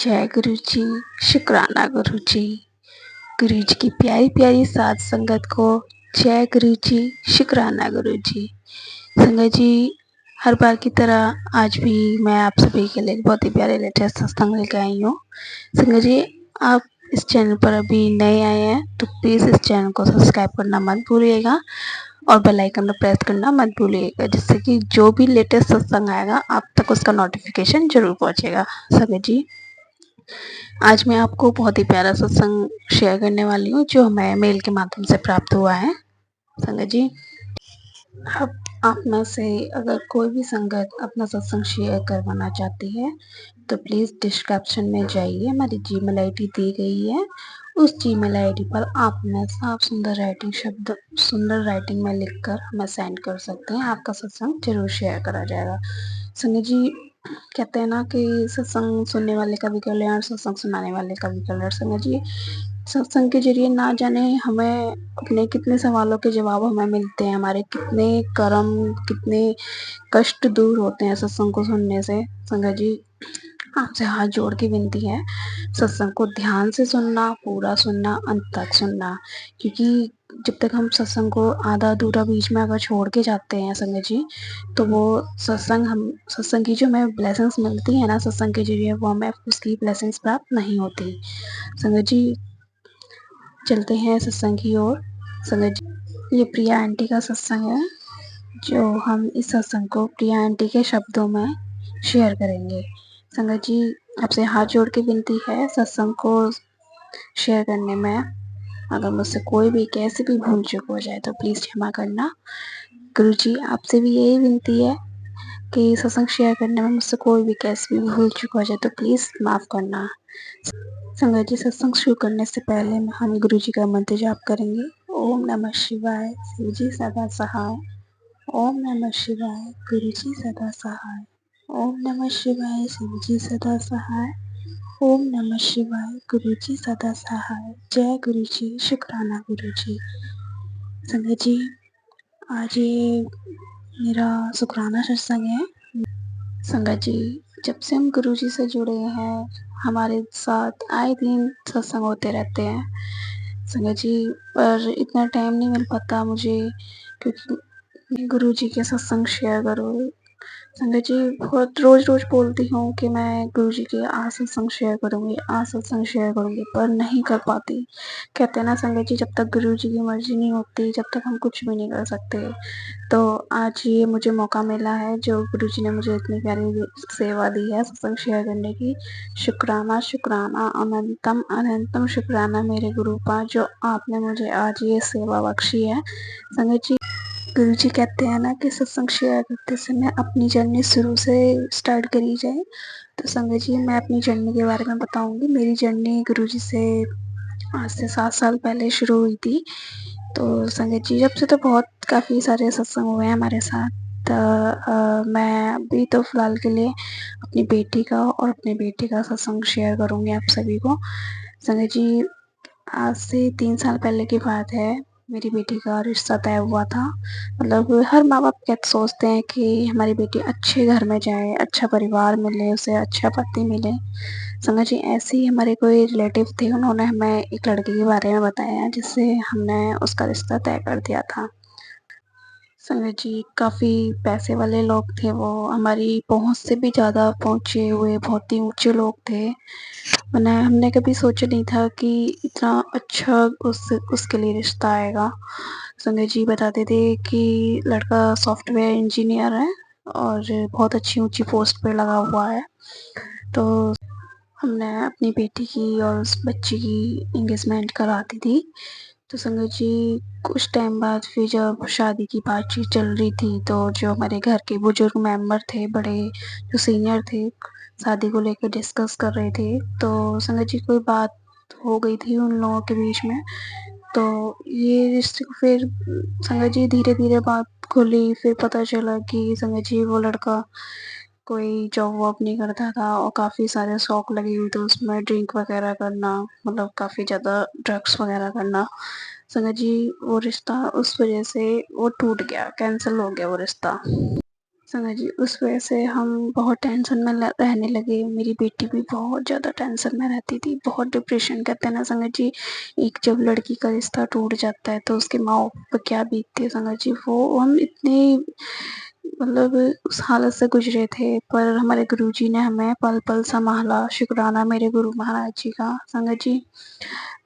जय गुरु जी, शुक्राना गुरु जी। गुरु जी की प्यारी प्यारी साथ संगत को जय गुरु जी, शुक्राना गुरु जी। संगत जी, हर बार की तरह आज भी मैं आप सभी के लिए बहुत ही प्यारे लेटेस्ट सत्संग लेकर आई हूँ। संगत जी, आप इस चैनल पर अभी नए आए हैं तो प्लीज़ इस चैनल को सब्सक्राइब करना मत भूलिएगा और बेल आइकन को प्रेस करना मत भूलिएगा, जिससे कि जो भी लेटेस्ट सत्संग आएगा आप तक उसका नोटिफिकेशन जरूर पहुँचेगा। संगत जी, आज मैं आपको बहुत ही प्यारा सत्संग शेयर करने वाली हूँ जो हमें मेल के माध्यम से प्राप्त हुआ है। संगत जी, अब आप में से अगर कोई भी संगत अपना सत्संग शेयर करवाना चाहती है तो प्लीज़ डिस्क्रिप्शन में जाइए, हमारी जीमेल आईडी दी गई है। उस जीमेल आईडी पर आप हमें साफ सुंदर राइटिंग में लिखकर हमें सेंड कर सकते हैं। आपका सत्संग जरूर शेयर करा जाएगा। संगत जी, कहते हैं ना कि सत्संग सुनने वाले का भी कल्याण, सत्संग सुनाने वाले का भी कल्याण। संगत जी, सत्संग के जरिए ना जाने हमें अपने कितने सवालों के जवाब हमें मिलते हैं, हमारे कितने कर्म, कितने कष्ट दूर होते हैं सत्संग को सुनने से। संगत जी, आपसे हाथ जोड़ के विनती है, सत्संग को ध्यान से सुनना, पूरा सुनना, अंत तक सुनना, क्योंकि जब तक हम सत्संग को आधा अधूरा बीच में अगर छोड़ के जाते हैं संगत जी, तो वो सत्संग की जो हमें ब्लेसिंग्स मिलती है ना सत्संग के जरिए, वो हमें उसकी ब्लेसिंग्स प्राप्त नहीं होती। संगत जी, चलते हैं सत्संग की ओर। संगत जी, ये प्रिया आंटी का सत्संग है जो हम इस सत्संग को प्रिया आंटी के शब्दों में शेयर करेंगे। संगत जी, आपसे हाथ जोड़ के विनती है, सत्संग को शेयर करने में अगर मुझसे कोई भी कैसे भी भूल चूक हो जाए तो प्लीज़ क्षमा करना। गुरु जी, आपसे भी यही विनती है कि सत्संग शेयर करने में मुझसे कोई भी कैसे भी भूल चूक हो जाए तो प्लीज़ माफ़ करना। संगत जी, सत्संग शुरू करने से पहले हम गुरु जी का मंत्र जाप करेंगे। ओम नमः शिवाय, शिव जी सदा सहाय। ओम नमः शिवाय, गुरु जी सदा सहाय। ओम नमः शिवाय, शिव जी सदा सहाय। ओम नमः शिवाय, गुरु जी सदा सहाय। जय गुरु जी, शुक्राना गुरु जी। संगत जी, आज ये मेरा शुक्राना सत्संग है। संगत जी, जब से हम गुरु जी से जुड़े हैं, हमारे साथ आए दिन सत्संग होते रहते हैं। संगत जी, पर इतना टाइम नहीं मिल पाता मुझे, क्योंकि गुरु जी के सत्संग शेयर करूँ। संगत जी, बहुत रोज़ बोलती हूँ कि मैं गुरु जी के आज सत्संग शेयर करूँगी, आज सत्संग शेयर करूँगी, पर नहीं कर पाती। कहते हैं ना संगत जी, जब तक गुरु जी की मर्जी नहीं होती जब तक हम कुछ भी नहीं कर सकते। तो आज ये मुझे मौका मिला है जो गुरु जी ने मुझे इतनी प्यारी सेवा दी है सत्संग शेयर करने की। शुक्राना शुक्राना, अनंतम अनंतम शुक्राना मेरे गुरुपा, जो आपने मुझे आज ये सेवा बख्शी है। संगत जी, गुरु जी कहते हैं ना कि सत्संग शेयर करते समय अपनी जर्नी शुरू से स्टार्ट करी जाए। तो संगत जी, मैं अपनी जर्नी के बारे में बताऊंगी। मेरी जर्नी गुरु जी से आज से 7 साल पहले शुरू हुई थी। तो संगत जी, जब से तो बहुत काफ़ी सारे सत्संग हुए हैं हमारे साथ। मैं अभी तो फ़िलहाल के लिए अपनी बेटी का और अपने बेटे का सत्संग शेयर करूँगी आप सभी को। संगत जी, आज से 3 साल पहले की बात है, मेरी बेटी का रिश्ता तय हुआ था। मतलब हर माँ-बाप सोचते हैं कि हमारी बेटी अच्छे घर में जाए, अच्छा परिवार मिले, उसे अच्छा पति मिले। संगत जी, ऐसे ही हमारे कोई रिलेटिव थे, उन्होंने हमें एक लड़के के बारे में बताया जिससे हमने उसका रिश्ता तय कर दिया था। संगत जी, काफ़ी पैसे वाले लोग थे वो, हमारी पहुँच से भी ज़्यादा पहुँचे हुए बहुत ही ऊँचे लोग थे। हमने कभी सोचा नहीं था कि इतना अच्छा उसके लिए रिश्ता आएगा। संगत जी बताते थे कि लड़का सॉफ्टवेयर इंजीनियर है और बहुत अच्छी ऊँची पोस्ट पे लगा हुआ है। तो हमने अपनी बेटी की और उस बच्ची की एंगेजमेंट करा दी थी। तो संगत जी, कुछ टाइम बाद फिर जब शादी की बातचीत चल रही थी तो जो हमारे घर के बुजुर्ग मेंबर थे, बड़े जो सीनियर थे, शादी को लेकर डिस्कस कर रहे थे। तो संगत जी, कोई बात हो गई थी उन लोगों के बीच में। तो ये रिश्ते को फिर संगत जी धीरे-धीरे बात खुली, फिर पता चला कि संगत जी वो लड़का कोई जॉब वॉब नहीं करता था और काफ़ी सारे शौक लगे हुए थे उसमें, ड्रिंक वगैरह करना, मतलब काफ़ी ज़्यादा ड्रग्स वगैरह करना। संगत जी, वो रिश्ता उस वजह से वो टूट गया, कैंसल हो गया वो रिश्ता। संगत जी उस वजह से हम बहुत टेंशन में रहने लगे। मेरी बेटी भी बहुत ज़्यादा टेंशन में रहती थी, बहुत डिप्रेशन कहते हैं ना संगत जी, एक जब लड़की का रिश्ता टूट जाता है तो उसके माँ बाप पर क्या बीतती है संगत जी। वो हम इतने मतलब उस हालत से गुजरे थे, पर हमारे गुरुजी ने हमें पल पल संभाला। शुक्राना मेरे गुरु महाराज जी का। संगत जी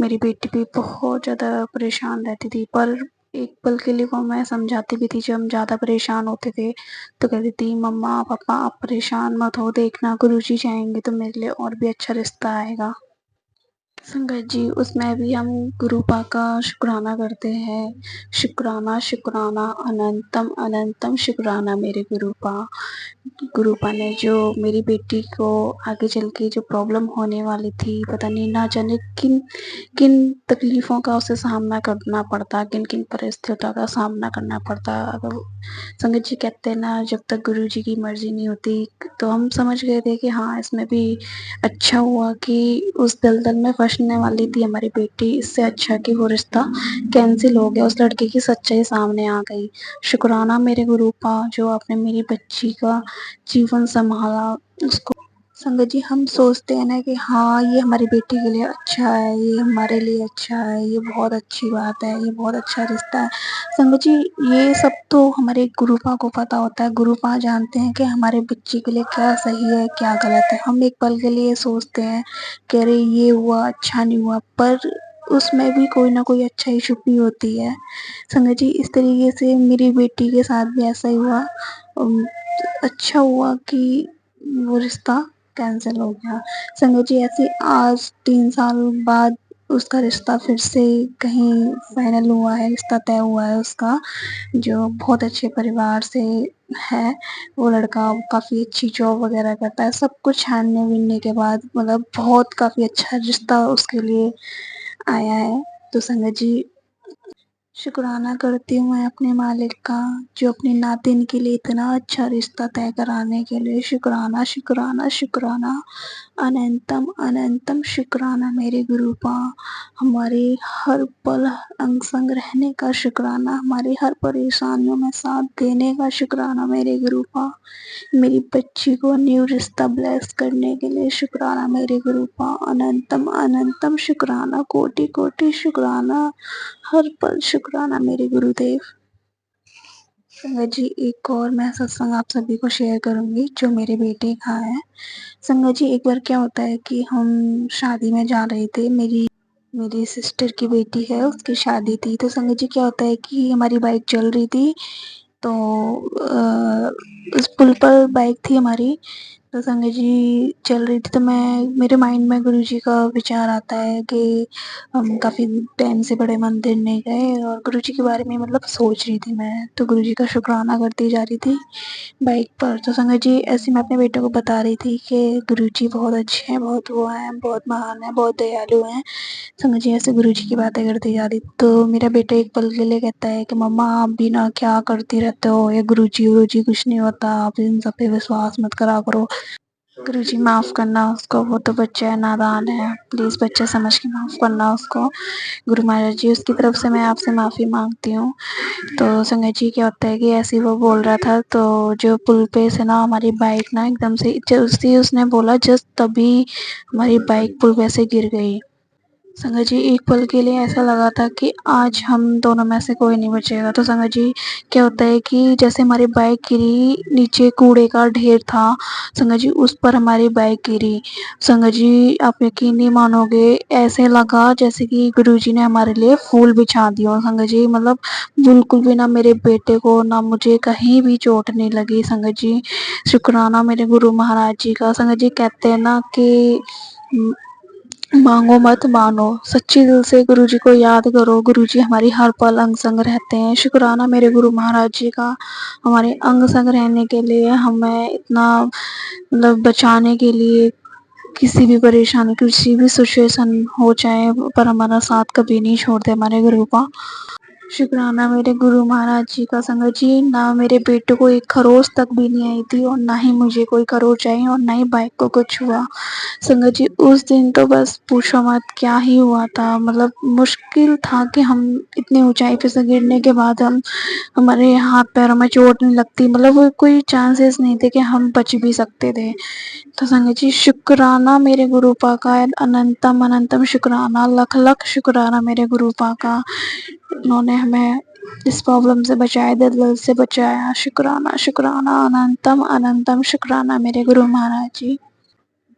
मेरी बेटी भी बहुत ज़्यादा परेशान रहती थी, पर एक पल के लिए वो मैं समझाती भी थी। जब हम ज़्यादा परेशान होते थे तो कहती थी, मम्मा पापा आप परेशान मत हो, देखना गुरुजी चाहेंगे तो मेरे लिए और भी अच्छा रिश्ता आएगा। संगत जी उसमें भी हम गुरुपा का शुक्राना करते हैं। शुक्राना शुक्राना अनंतम अनंतम शुक्राना मेरे गुरुपा। गुरुपा ने जो मेरी बेटी को आगे चल के जो प्रॉब्लम होने वाली थी, पता नहीं ना जाने किन किन तकलीफ़ों का उसे सामना करना पड़ता, किन किन परिस्थितियों का सामना करना पड़ता। अगर संगत जी कहते हैं ना, जब तक गुरु जी की मर्जी नहीं होती, तो हम समझ गए थे कि हाँ इसमें भी अच्छा हुआ कि उस दलदल में फंसने वाली थी हमारी बेटी, इससे अच्छा कि वो रिश्ता कैंसिल हो गया, उस लड़के की सच्चाई सामने आ गई। शुक्राना मेरे गुरुपा जो आपने मेरी बच्ची का जीवन संभाला उसको। संगत जी हम सोचते हैं ना कि हाँ ये हमारी बेटी के लिए अच्छा है, ये हमारे लिए अच्छा है, ये बहुत अच्छी बात है, ये बहुत अच्छा रिश्ता है। संगत जी ये सब तो हमारे गुरुपा को पता होता है। गुरुपा जानते हैं कि हमारे बच्चे के लिए क्या सही है क्या गलत है। हम एक पल के लिए सोचते हैं कि अरे ये हुआ अच्छा नहीं हुआ, पर उसमें भी कोई ना कोई अच्छाई छुपी होती है। संगत जी इस तरीके से मेरी बेटी के साथ भी ऐसा ही हुआ। अच्छा हुआ कि वो रिश्ता कैंसिल हो गया। संगत जी ऐसे आज 3 साल बाद उसका रिश्ता फिर से कहीं फाइनल हुआ है, रिश्ता तय हुआ है उसका, जो बहुत अच्छे परिवार से है। वो लड़का काफ़ी अच्छी जॉब वगैरह करता है, सब कुछ छानने बीनने के बाद मतलब बहुत काफ़ी अच्छा रिश्ता उसके लिए आया है। तो संगत जी शुक्राना करती हूँ मैं अपने मालिक का, जो अपनी नातिन के लिए इतना अच्छा रिश्ता तय कराने के लिए। शुक्राना शुक्राना शुक्राना अनंतम अनंतम शुक्राना मेरे गुरुपा। हमारे हर पल अंग संग रहने का शुक्राना, हमारी हर परेशानियों में साथ देने का शुक्राना मेरे गुरुपा। मेरी बच्ची को न्यू रिश्ता ब्लेस करने के लिए शुक्राना मेरे गुरुपा। अनंतम अनंतम शुक्राना, कोटि कोटि शुक्राना, हर पल शुक्राना मेरे गुरुदेव। संगत जी एक और मैं सत्संग आप सभी को शेयर करूंगी जो मेरे बेटे का है। संगत जी एक बार क्या होता है कि हम शादी में जा रहे थे, मेरी सिस्टर की बेटी है उसकी शादी थी। तो संगत जी क्या होता है कि हमारी बाइक चल रही थी, तो उस पुल पर बाइक थी हमारी। तो संगत जी चल रही थी तो मेरे माइंड में गुरुजी का विचार आता है कि हम काफ़ी टाइम से बड़े मंदिर नहीं गए, और गुरुजी के बारे में मतलब सोच रही थी मैं, तो गुरुजी का शुक्राना करती जा रही थी बाइक पर। तो संगत जी ऐसे मैं अपने बेटे को बता रही थी कि गुरुजी बहुत अच्छे हैं, बहुत वो हैं, बहुत महान हैं, बहुत दयालु हैं। संगत जी ऐसे गुरुजी की बातें करती जा रही। तो मेरा बेटा एक पल के लिए कहता है कि मम्मा आप भी ना क्या करती रहते हो, ये गुरुजी वुरुजी कुछ नहीं होता, आप इन सब पे विश्वास मत करा करो। गुरुजी माफ़ करना उसको, वो तो बच्चा है, नादान है, प्लीज़ बच्चा समझ के माफ़ करना उसको। गुरु महाराज जी उसकी तरफ से मैं आपसे माफ़ी मांगती हूँ। तो संगत जी क्या होता है कि ऐसे ही वो बोल रहा था, तो जो पुल पे से ना हमारी बाइक ना एकदम से जैसे उसने बोला जस्ट तभी हमारी बाइक पुल पे से गिर गई। संगत जी एक पल के लिए ऐसा लगा था कि आज हम दोनों में से कोई नहीं बचेगा। तो संगत जी क्या होता है कि जैसे हमारी बाइक गिरी, नीचे कूड़े का ढेर था संगत जी, उस पर हमारी बाइक गिरी। संगत जी आप यकीन नहीं मानोगे, ऐसे लगा जैसे कि गुरुजी ने हमारे लिए फूल बिछा दिया। संगत जी मतलब बिल्कुल भी ना मेरे बेटे को ना मुझे कहीं भी चोट नहीं लगी। संगत जी शुक्राना मेरे गुरु महाराज जी का। संगत जी कहते हैं ना कि मांगो मत मानो, सच्चे दिल से गुरुजी को याद करो, गुरुजी हमारी हर पल अंग संग रहते हैं। शुक्राना मेरे गुरु महाराज जी का, हमारे अंग संग रहने के लिए, हमें इतना मतलब बचाने के लिए, किसी भी परेशानी किसी भी सिचुएशन हो जाए पर हमारा साथ कभी नहीं छोड़ते हमारे गुरुपा। शुक्राना मेरे गुरु महाराज जी का। संगत जी, ना मेरे बेटे को एक खरोच तक भी नहीं आई थी और ना ही मुझे कोई खरोच आई और ना ही बाइक को कुछ हुआ। संगत जी, उस दिन तो बस पूछो मत क्या ही हुआ था। मतलब मुश्किल था कि हम इतनी ऊंचाई पे से गिरने के बाद हमारे हाथ पैरों में चोट नहीं लगती। मतलब वो कोई चांसेस नहीं थे कि हम बच भी सकते थे। तो संगत जी, शुक्राना मेरे गुरुपा का, अनंतम अनंतम शुक्राना, लख लख शुक्राना मेरे गुरुपा का। उन्होंने हमें इस प्रॉब्लम से बचाया, दलदल से बचाया। शुक्राना शुक्राना, अनंतम अनंतम शुक्राना मेरे गुरु महाराज जी।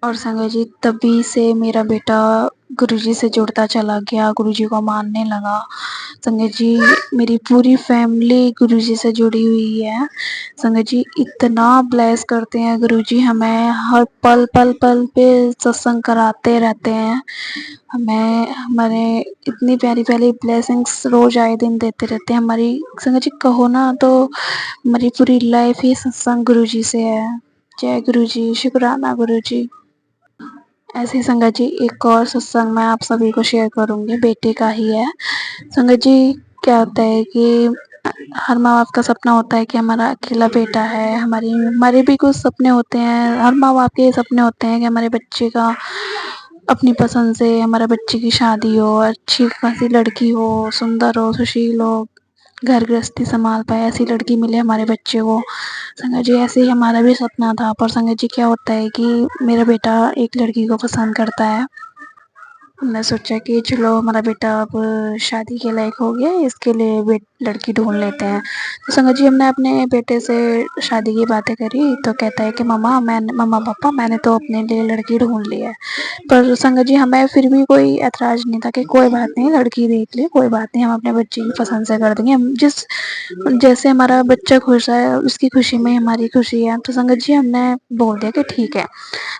और संगत जी, तभी से मेरा बेटा गुरुजी से जुड़ता चला गया, गुरुजी को मानने लगा। संगत जी, मेरी पूरी फैमिली गुरुजी से जुड़ी हुई है। संगत जी, इतना ब्लेस करते हैं गुरुजी हमें, हर पल पल पल पे सत्संग कराते रहते हैं हमें। हमारे इतनी प्यारी प्यारी ब्लेसिंग्स रोज आए दिन देते रहते हैं हमारी। संगत जी, कहो ना तो हमारी पूरी लाइफ ही सत्संग गुरुजी से है। जय गुरुजी, शुक्राना गुरुजी। ऐसी संगत जी, एक और सत्संग मैं आप सभी को शेयर करूंगी, बेटे का ही है। संगत जी, क्या होता है कि हर माँ बाप का सपना होता है कि हमारा अकेला बेटा है। हमारे भी कुछ सपने होते हैं, हर माँ बाप के सपने होते हैं कि हमारे बच्चे का अपनी पसंद से, हमारे बच्चे की शादी हो, अच्छी खासी लड़की हो, सुंदर हो, सुशील हो, घर गृहस्थी संभाल पाए, ऐसी लड़की मिले हमारे बच्चे को। संगत जी, ऐसे ही हमारा भी सपना था। पर संगत जी, क्या होता है कि मेरा बेटा एक लड़की को पसंद करता है। हमने सोचा कि चलो हमारा बेटा अब शादी के लायक हो गया, इसके लिए लड़की ढूंढ लेते हैं। तो संगत जी, हमने अपने बेटे से शादी की बातें करी तो कहता है कि मम्मा पापा, मैंने तो अपने लिए लड़की ढूंढ ली है। पर संगत जी, हमें फिर भी कोई ऐतराज नहीं था कि कोई बात नहीं, लड़की देख ले, कोई बात नहीं, हम अपने बच्चे की पसंद से कर देंगे। हम जैसे हमारा बच्चा खुश है, उसकी खुशी में हमारी खुशी है। तो संगत जी, हमने बोल दिया कि ठीक है।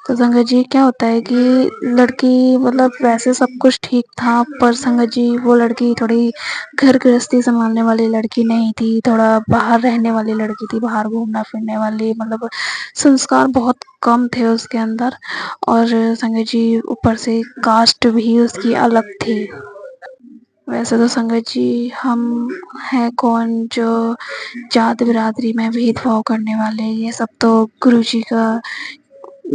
तो संगत जी, क्या होता है कि लड़की, मतलब वैसे सब कुछ ठीक था, पर संगत जी वो लड़की थोड़ी घर गृहस्थी संभालने वाली लड़की नहीं थी, थोड़ा बाहर रहने वाली लड़की थी, बाहर घूमना फिरने वाली। मतलब संस्कार बहुत कम थे उसके अंदर। और संगत जी, ऊपर से कास्ट भी उसकी अलग थी। वैसे तो संगत जी, हम हैं कौन जो जात बिरादरी में भेदभाव करने वाले। ये सब तो गुरु जी का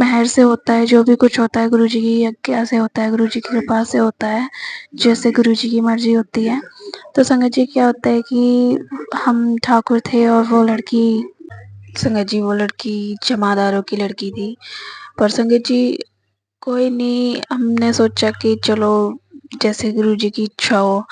मेहर से होता है। जो भी कुछ होता है गुरुजी की आज्ञा से होता है, गुरुजी की कृपा से होता है, जैसे गुरुजी की मर्जी होती है। तो संगत जी, क्या होता है कि हम ठाकुर थे और वो लड़की, संगत जी वो लड़की जमादारों की लड़की थी। पर संगत जी, कोई नहीं, हमने सोचा कि चलो जैसे गुरुजी की इच्छा हो।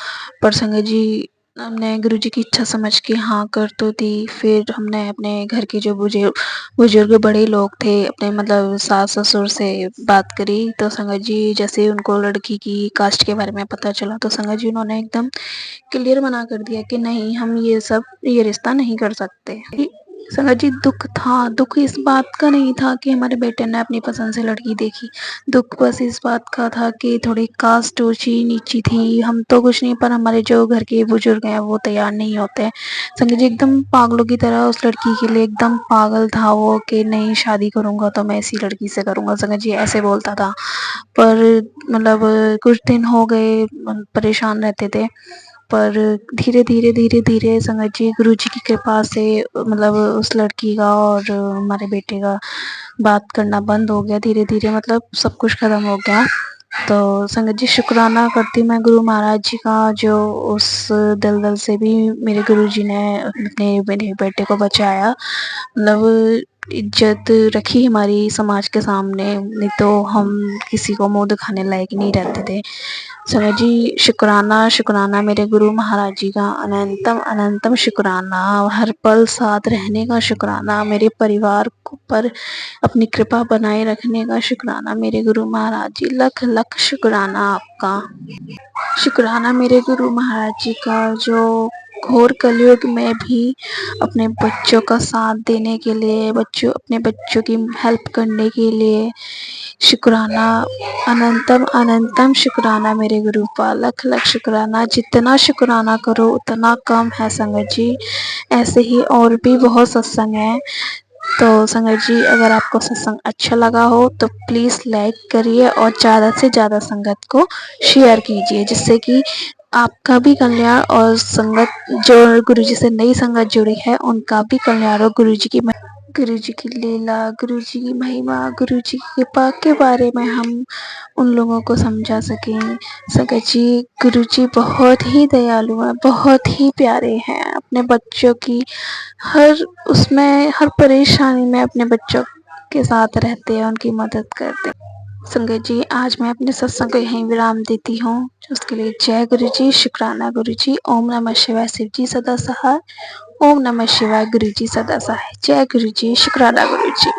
पर संगत जी, हमने गुरुजी की इच्छा समझ के हाँ कर तो दी। फिर हमने अपने घर के जो बुजुर्ग बड़े लोग थे, अपने मतलब सास ससुर से बात करी। तो संगत जी, जैसे उनको लड़की की कास्ट के बारे में पता चला तो संगत जी उन्होंने एकदम क्लियर मना कर दिया कि नहीं, हम ये रिश्ता नहीं कर सकते। संगत जी, दुख था। दुख इस बात का नहीं था कि हमारे बेटे ने अपनी पसंद से लड़की देखी। दुख बस इस बात का था कि थोड़ी कास्ट ऊंची नीची थी। हम तो कुछ नहीं, पर हमारे जो घर के बुजुर्ग हैं वो तैयार नहीं होते। संगत जी, एकदम पागलों की तरह उस लड़की के लिए एकदम पागल था वो, कि नहीं, शादी करूंगा तो मैं इसी लड़की से करूंगा। संगत जी, ऐसे बोलता था। पर मतलब कुछ दिन हो गए, परेशान रहते थे। पर धीरे धीरे धीरे धीरे संगत जी, गुरु जी की कृपा से मतलब उस लड़की का और हमारे बेटे का बात करना बंद हो गया धीरे धीरे। मतलब सब कुछ खत्म हो गया। तो संगत जी, शुक्राना करती मैं गुरु महाराज जी का, जो उस दलदल से भी मेरे गुरु जी ने मेरे बेटे को बचाया। मतलब इज्जत रखी हमारी समाज के सामने, नहीं तो हम किसी को मुंह दिखाने लायक नहीं रहते थे। संगत जी, शुक्राना शुक्राना मेरे गुरु महाराज जी का, अनंतम अनंतम शुक्राना, हर पल साथ रहने का शुक्राना, मेरे परिवार पर अपनी कृपा बनाए रखने का शुक्राना मेरे गुरु महाराज जी। लख लख शुक्राना आपका। शुक्राना मेरे गुरु महाराज जी का, जो घोर कलयुग में भी अपने बच्चों का साथ देने के लिए, अपने बच्चों की हेल्प करने के लिए। शुक्राना, अनंतम अनंतम शुक्राना मेरे गुरु का, लख लख शुक्राना। जितना शुक्राना करो उतना कम है संगत जी। ऐसे ही और भी बहुत सत्संग है। तो संगत जी, अगर आपको सत्संग अच्छा लगा हो तो प्लीज़ लाइक करिए और ज़्यादा से ज़्यादा संगत को शेयर कीजिए, जिससे कि आपका भी कल्याण और संगत जो गुरुजी से नई संगत जुड़ी है उनका भी कल्याण हो। गुरु जी की लीला, गुरु जी की महिमा, गुरु जी की कृपा के बारे में हम उन लोगों को समझा सकें। संगत जी, गुरु जी बहुत ही दयालु हैं, बहुत ही प्यारे हैं। अपने बच्चों की हर परेशानी में अपने बच्चों के साथ रहते हैं, उनकी मदद करते हैं। संगत जी, आज मैं अपने सत्संग को यहीं विराम देती हूँ। उसके लिए जय गुरु जी, शुक्राना गुरु जी। ओम नमः शिवाय, शिव जी सदा सहाय। ओम नमः शिवाय, गुरु जी सदा सहाय। जय गुरु जी, शुक्राना गुरु जी।